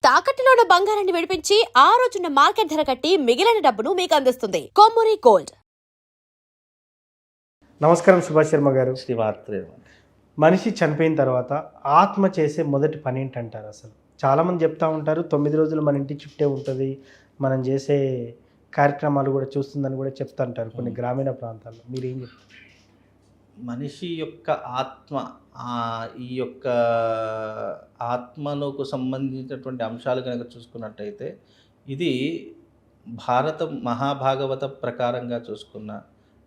తాకట్టులో ఉన్న బంగారాన్ని విడిపించి ఆ రోజున్న మార్కెట్ ధర కట్టి మిగిలిన డబ్బును మీకు అందిస్తుంది కొమ్మూరి గోల్డ్. నమస్కారం సుభాష్ శర్మ గారు. శ్రీమాత్రే. మనిషి చనిపోయిన తర్వాత ఆత్మ చేసే మొదటి పని ఏంటంటారు? అసలు చాలామంది చెప్తా ఉంటారు 9 రోజులు మన ఇంటి చుట్టే ఉంటుంది, మనం చేసే కార్యక్రమాలు కూడా చూస్తుందని కూడా చెప్తుంటారు కొన్ని గ్రామీణ ప్రాంతాల్లో. మీరు ఏం చెప్తారు? మనిషి యొక్క ఆత్మ ఈ యొక్క ఆత్మలకు సంబంధించినటువంటి అంశాలు కనుక చూసుకున్నట్టయితే ఇది మహాభాగవత ప్రకారంగా చూసుకున్న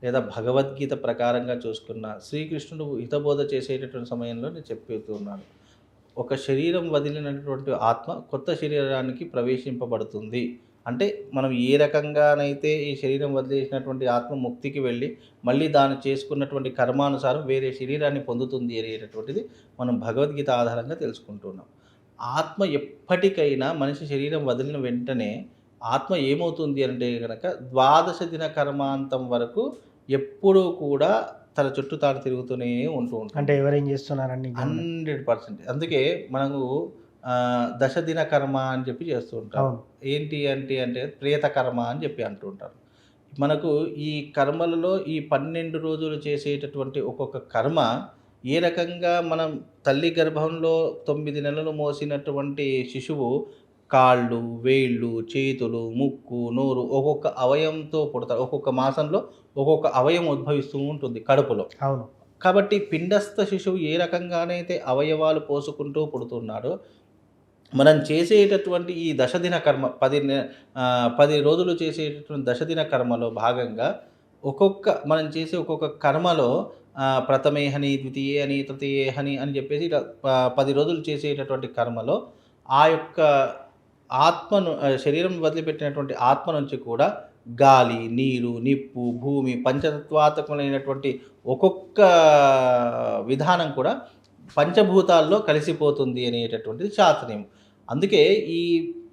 లేదా భగవద్గీత ప్రకారంగా చూసుకున్న శ్రీకృష్ణుడు హితబోధ చేసేటటువంటి సమయంలో నేను చెప్తున్నాను, ఒక శరీరం వదిలినటువంటి ఆత్మ కొత్త శరీరానికి ప్రవేశింపబడుతుంది. అంటే మనం ఏ రకంగానైతే ఈ శరీరం వదిలేసినటువంటి ఆత్మ ముక్తికి వెళ్ళి మళ్ళీ దాన్ని చేసుకున్నటువంటి కర్మానుసారం వేరే శరీరాన్ని పొందుతుంది అనేటటువంటిది మనం భగవద్గీత ఆధారంగా తెలుసుకుంటున్నాం. ఆత్మ ఎప్పటికైనా మనిషి శరీరం వదిలిన వెంటనే ఆత్మ ఏమవుతుంది అంటే కనుక 12 దిన కర్మాంతం వరకు ఎప్పుడూ కూడా తన చుట్టూ తాను తిరుగుతూనే ఉంటూ ఉంటుంది. అంటే ఎవరేం చేస్తున్నారని 100%. అందుకే మనకు దశదిన కర్మ అని చెప్పి చేస్తూ ఉంటారు. ఏంటి అంటే ప్రేత కర్మ అని చెప్పి అంటూ ఉంటారు. మనకు ఈ కర్మలలో ఈ 12 రోజులు చేసేటటువంటి ఒక్కొక్క కర్మ ఏ రకంగా మనం తల్లి గర్భంలో 9 నెలలు మోసినటువంటి శిశువు కాళ్ళు, వేళ్ళు, చేతులు, ముక్కు, నోరు ఒక్కొక్క అవయవంతో పుడతారు. ఒక్కొక్క మాసంలో ఒక్కొక్క అవయవం ఉద్భవిస్తూ ఉంటుంది కడుపులో. అవును. కాబట్టి పిండస్థ శిశువు ఏ రకంగానైతే అవయవాలు పోసుకుంటూ పుడుతున్నాడో మనం చేసేటటువంటి ఈ దశదిన కర్మ 10 రోజులు చేసేటటువంటి దశదిన కర్మలో భాగంగా మనం చేసే ఒక్కొక్క కర్మలో ప్రథమేహని, ద్వితీయేహని, తృతీయేహని అని చెప్పేసి ఇలా 10 రోజులు చేసేటటువంటి కర్మలో ఆ యొక్క ఆత్మను శరీరం వదిలిపెట్టినటువంటి ఆత్మ నుంచి కూడా గాలి, నీరు, నిప్పు, భూమి పంచతత్వాత్మకమైనటువంటి ఒక్కొక్క విధానం కూడా పంచభూతాల్లో కలిసిపోతుంది అనేటటువంటిది శాస్త్రీయం. అందుకే ఈ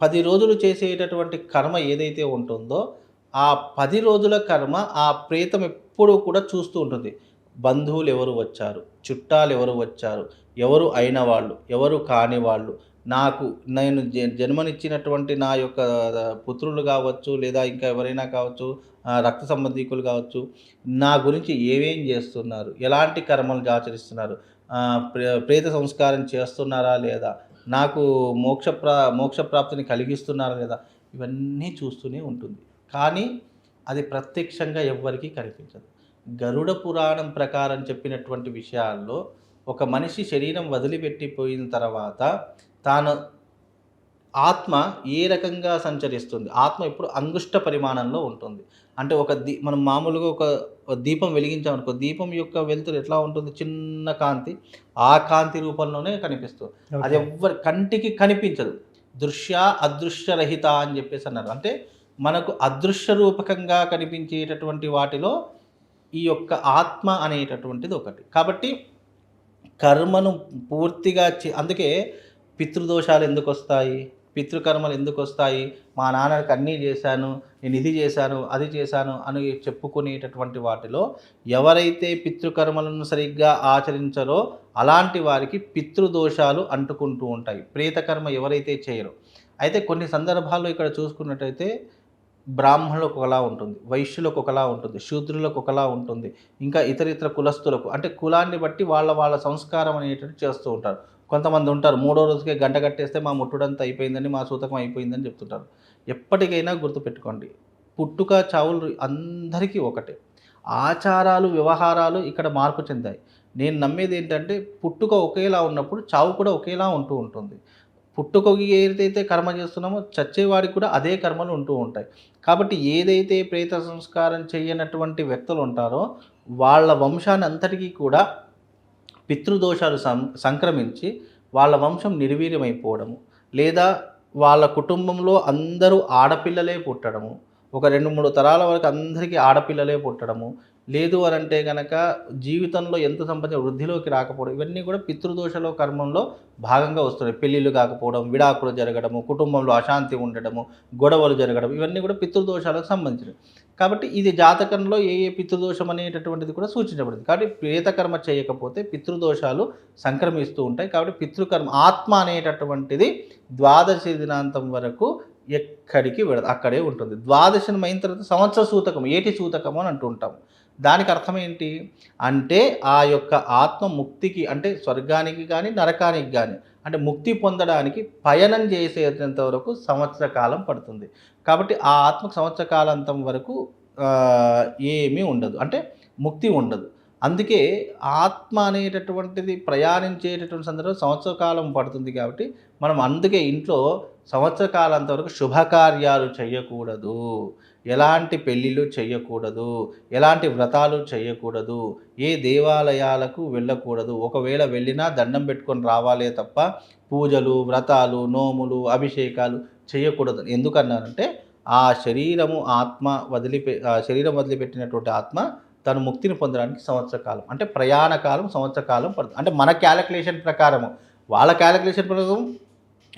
10 రోజులు చేసేటటువంటి కర్మ ఏదైతే ఉంటుందో ఆ 10 రోజుల కర్మ ఆ ప్రేతం ఎప్పుడూ కూడా చూస్తూ ఉంటుంది. బంధువులు ఎవరు వచ్చారు, చుట్టాలు ఎవరు వచ్చారు, ఎవరు అయిన వాళ్ళు, ఎవరు కాని వాళ్ళు, నేను జన్మనిచ్చినటువంటి నా యొక్క పుత్రులు కావచ్చు, లేదా ఇంకా ఎవరైనా కావచ్చు, రక్త సంబంధికులు కావచ్చు, నా గురించి ఏమేం చేస్తున్నారు, ఎలాంటి కర్మలు ఆచరిస్తున్నారు, ప్రేత సంస్కారం చేస్తున్నారా లేదా, నాకు మోక్షప్రాప్తిని కలిగిస్తున్నారా లేదా, ఇవన్నీ చూస్తూనే ఉంటుంది. కానీ అది ప్రత్యక్షంగా ఎవ్వరికీ కనిపించదు. గరుడ పురాణం ప్రకారం చెప్పినటువంటి విషయాల్లో ఒక మనిషి శరీరం వదిలిపెట్టిపోయిన తర్వాత తాను ఆత్మ ఏ రకంగా సంచరిస్తుంది. ఆత్మ ఇప్పుడు అంగుష్ట పరిమాణంలో ఉంటుంది. అంటే మనం మామూలుగా ఒక దీపం వెలిగించామనుకో, దీపం యొక్క వెలుతురు ఎట్లా ఉంటుంది, చిన్న కాంతి, ఆ కాంతి రూపంలోనే కనిపిస్తుంది. అది ఎవ్వరి కంటికి కనిపించదు. దృశ్య అదృశ్యరహిత అని చెప్పేసి అన్నారు. అంటే మనకు అదృశ్య రూపకంగా కనిపించేటటువంటి వాటిలో ఈ యొక్క ఆత్మ అనేటటువంటిది ఒకటి. కాబట్టి కర్మను పూర్తిగా అందుకే పితృదోషాలు ఎందుకు వస్తాయి, పితృకర్మలు ఎందుకు వస్తాయి, మా నాన్నకి అన్నీ చేశాను, నేను ఇది చేశాను, అది చేశాను అని చెప్పుకునేటటువంటి వాటిలో ఎవరైతే పితృకర్మలను సరిగ్గా ఆచరించరో అలాంటి వారికి పితృదోషాలు అంటుకుంటూ ఉంటాయి. ప్రేతకర్మ ఎవరైతే చేయరో. అయితే కొన్ని సందర్భాల్లో ఇక్కడ చూసుకున్నట్టయితే బ్రాహ్మణులకు ఒకలా ఉంటుంది, వైశ్యులకు ఒకలా ఉంటుంది, శూద్రులకు ఒకలా ఉంటుంది, ఇంకా ఇతర కులస్తులకు, అంటే కులాన్ని బట్టి వాళ్ళ సంస్కారం అనేటట్టు చేస్తూ ఉంటారు. కొంతమంది ఉంటారు 3వ రోజుకే గంట కట్టేస్తే మా ముట్టుడంతా అయిపోయిందని, మా సూతకం అయిపోయిందని చెప్తుంటారు. ఎప్పటికైనా గుర్తుపెట్టుకోండి, పుట్టుక చావులు అందరికీ ఒకటే. ఆచారాలు, వ్యవహారాలు ఇక్కడ మార్పు చెందాయి. నేను నమ్మేది ఏంటంటే పుట్టుక ఒకేలా ఉన్నప్పుడు చావు కూడా ఒకేలా ఉంటూ ఉంటుంది. పుట్టుకకి ఏదైతే కర్మ చేస్తున్నామో చచ్చేవాడికి కూడా అదే కర్మలు ఉంటూ ఉంటాయి. కాబట్టి ఏదైతే ప్రేత సంస్కారం చేయనటువంటి వ్యక్తులు ఉంటారో వాళ్ళ వంశాన్ని అంతటికీ కూడా పితృదోషాలు సంక్రమించి వాళ్ళ వంశం నిర్వీర్యమైపోవడము, లేదా వాళ్ళ కుటుంబంలో అందరూ ఆడపిల్లలే పుట్టడము, ఒక 2-3 తరాల వరకు అందరికీ ఆడపిల్లలే పుట్టడము, లేదు అని అంటే కనుక జీవితంలో ఎంత సంపాదించిన వృద్ధిలోకి రాకపోవడం, ఇవన్నీ కూడా పితృదోషలో కర్మంలో భాగంగా వస్తున్నాయి. పెళ్ళిళ్ళు కాకపోవడం, విడాకులు జరగడము, కుటుంబంలో అశాంతి ఉండడము, గొడవలు జరగడం, ఇవన్నీ కూడా పితృదోషాలకు సంబంధించినవి. కాబట్టి ఇది జాతకంలో ఏ ఏ పితృదోషం అనేటటువంటిది కూడా సూచించబడింది. కాబట్టి ప్రేతకర్మ చేయకపోతే పితృదోషాలు సంక్రమిస్తూ ఉంటాయి. కాబట్టి పితృకర్మ ఆత్మ అనేటటువంటిది ద్వాదశి దినాంతం వరకు ఎక్కడికి వెళ్ళదు, అక్కడే ఉంటుంది. ద్వాదశనం అయిన తర్వాత సంవత్సర సూతకం, ఏటి సూతకము అని అంటూ ఉంటాం. దానికి అర్థం ఏంటి అంటే ఆ యొక్క ఆత్మ ముక్తికి, అంటే స్వర్గానికి కానీ నరకానికి కానీ, అంటే ముక్తి పొందడానికి పయనం చేసేంత వరకు సంవత్సర కాలం పడుతుంది. కాబట్టి ఆ ఆత్మకు సంవత్సర కాలాంతం వరకు ఏమీ ఉండదు, అంటే ముక్తి ఉండదు. అందుకే ఆత్మ అనేటటువంటిది ప్రయాణించేటటువంటి సందర్భంలో సంవత్సర కాలం పడుతుంది. కాబట్టి మనం అందుకే ఇంట్లో సంవత్సర కాలాంత వరకు శుభకార్యాలు చేయకూడదు, ఎలాంటి పెళ్ళిళ్ళు చేయకూడదు, ఎలాంటి వ్రతాలు చేయకూడదు, ఏ దేవాలయాలకు వెళ్ళకూడదు. ఒకవేళ వెళ్ళినా దండం పెట్టుకొని రావాలే తప్ప పూజలు, వ్రతాలు, నోములు, అభిషేకాలు చేయకూడదు. ఎందుకన్నానంటే ఆ శరీరము ఆత్మ శరీరం వదిలిపెట్టినటువంటి ఆత్మ తను ముక్తిని పొందడానికి సంవత్సర కాలం, అంటే ప్రయాణ కాలం సంవత్సర కాలం పడుతుంది. అంటే మన క్యాలిక్యులేషన్ ప్రకారము, వాళ్ళ క్యాలిక్యులేషన్ ప్రకారం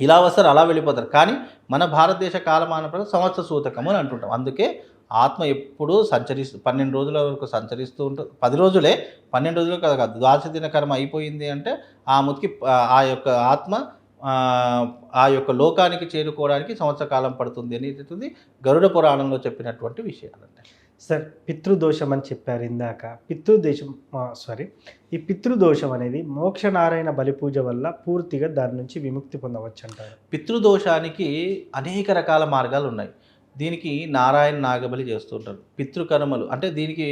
ఇలా వస్తారు, అలా వెళ్ళిపోతారు. కానీ మన భారతదేశ కాలమాన ప్రకారం సంవత్సర సూతకము అని అంటుంటాం. అందుకే ఆత్మ ఎప్పుడూ 12 రోజుల వరకు సంచరిస్తూ ఉంటుంది. 10 రోజులే, 12 రోజులు కాదు. ద్వాదశ దిన కర్మ అయిపోయింది అంటే ఆ ముతికి ఆ యొక్క ఆత్మ ఆ యొక్క లోకానికి చేరుకోవడానికి సంవత్సర కాలం పడుతుంది అనేటువంటిది గరుడ పురాణంలో చెప్పినటువంటి విషయాలంటే. సార్, పితృదోషం అని చెప్పారు ఇందాక. ఈ పితృదోషం అనేది మోక్షనారాయణ బలిపూజ వల్ల పూర్తిగా దాని నుంచి విముక్తి పొందవచ్చు అంటారు. పితృదోషానికి అనేక రకాల మార్గాలు ఉన్నాయి. దీనికి నారాయణ నాగబలి చేస్తుంటారు. పితృకర్మలు అంటే దీనికి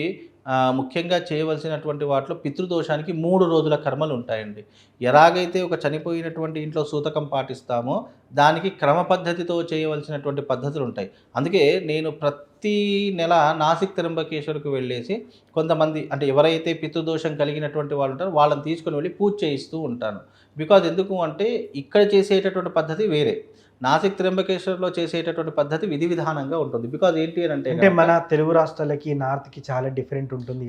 ముఖ్యంగా చేయవలసినటువంటి వాటిలో పితృదోషానికి 3 రోజుల కర్మలు ఉంటాయండి. ఎలాగైతే ఒక చనిపోయినటువంటి ఇంట్లో సూతకం పాటిస్తామో దానికి క్రమ పద్ధతితో చేయవలసినటువంటి పద్ధతులు ఉంటాయి. అందుకే నేను ప్రతి నెల నాసిక్ త్రంబకేశ్వర్కి వెళ్ళేసి కొంతమంది, అంటే ఎవరైతే పితృదోషం కలిగినటువంటి వాళ్ళు ఉంటారో వాళ్ళని తీసుకొని వెళ్ళి పూజ చేయిస్తూ ఉంటాను. బికాజ్ ఎందుకు అంటే ఇక్కడ చేసేటటువంటి పద్ధతి వేరే, నాసిక్ త్రంబకేశ్వర్లో చేసేటటువంటి పద్ధతి విధి విధానంగా ఉంటుంది. బికాజ్ ఏంటి అని అంటే మన తెలుగు రాష్ట్రాలకి నార్త్కి చాలా డిఫరెంట్ ఉంటుంది.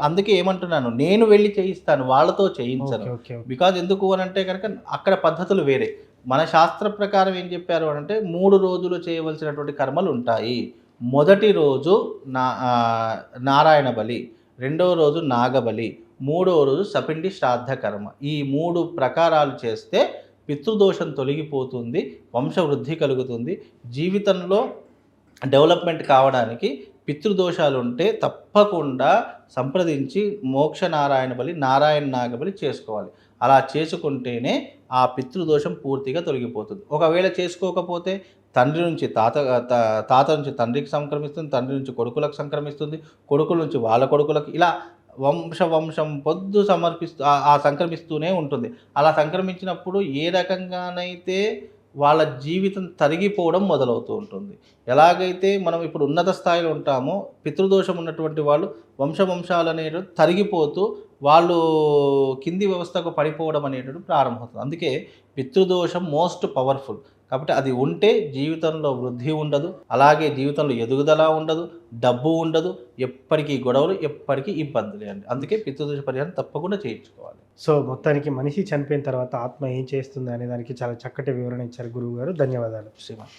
అందుకే ఏమంటున్నాను, నేను వెళ్ళి చేయిస్తాను, వాళ్ళతో చేయించను. బికాజ్ ఎందుకు అని అంటే కనుక అక్కడ పద్ధతులు వేరే. మన శాస్త్ర ప్రకారం ఏం చెప్పారు అని అంటే 3 రోజులు చేయవలసినటువంటి కర్మలు ఉంటాయి. మొదటి రోజు నారాయణ బలి, రెండవ రోజు నాగబలి, మూడవ రోజు సపిండి శ్రాద్ధ కర్మ. ఈ 3 ప్రకారాలు చేస్తే పితృదోషం తొలగిపోతుంది, వంశవృద్ధి కలుగుతుంది. జీవితంలో డెవలప్మెంట్ కావడానికి పితృదోషాలు ఉంటే తప్పకుండా సంప్రదించి మోక్ష నారాయణ బలి, నారాయణ నాగబలి చేసుకోవాలి. అలా చేసుకుంటేనే ఆ పితృదోషం పూర్తిగా తొలగిపోతుంది. ఒకవేళ చేసుకోకపోతే తండ్రి నుంచి తాత నుంచి తండ్రికి సంక్రమిస్తుంది, తండ్రి నుంచి కొడుకులకు సంక్రమిస్తుంది, కొడుకుల నుంచి వాళ్ళ కొడుకులకు, ఇలా వంశం పొద్దు సంక్రమిస్తూనే ఉంటుంది. అలా సంక్రమించినప్పుడు ఏ రకంగానైతే వాళ్ళ జీవితం తరిగిపోవడం మొదలవుతూ ఉంటుంది. ఎలాగైతే మనం ఇప్పుడు ఉన్నత స్థాయిలో ఉంటామో పితృదోషం ఉన్నటువంటి వాళ్ళు వంశాలు అనేవి తరిగిపోతూ వాళ్ళు కింది వ్యవస్థకు పడిపోవడం అనేటువంటి ప్రారంభమవుతుంది. అందుకే పితృదోషం మోస్ట్ పవర్ఫుల్. కాబట్టి అది ఉంటే జీవితంలో వృద్ధి ఉండదు, అలాగే జీవితంలో ఎదుగుదల ఉండదు, డబ్బు ఉండదు, ఎప్పటికీ గొడవలు, ఎప్పటికీ ఇబ్బందులే అండి. అందుకే పితృదోష పరిహారం తప్పకుండా చేయించుకోవాలి. సో మొత్తానికి మనిషి చనిపోయిన తర్వాత ఆత్మ ఏం చేస్తుంది అనే దానికి చాలా చక్కటి వివరణ ఇచ్చారు గురువు గారు. ధన్యవాదాలు. శ్రీమాన్.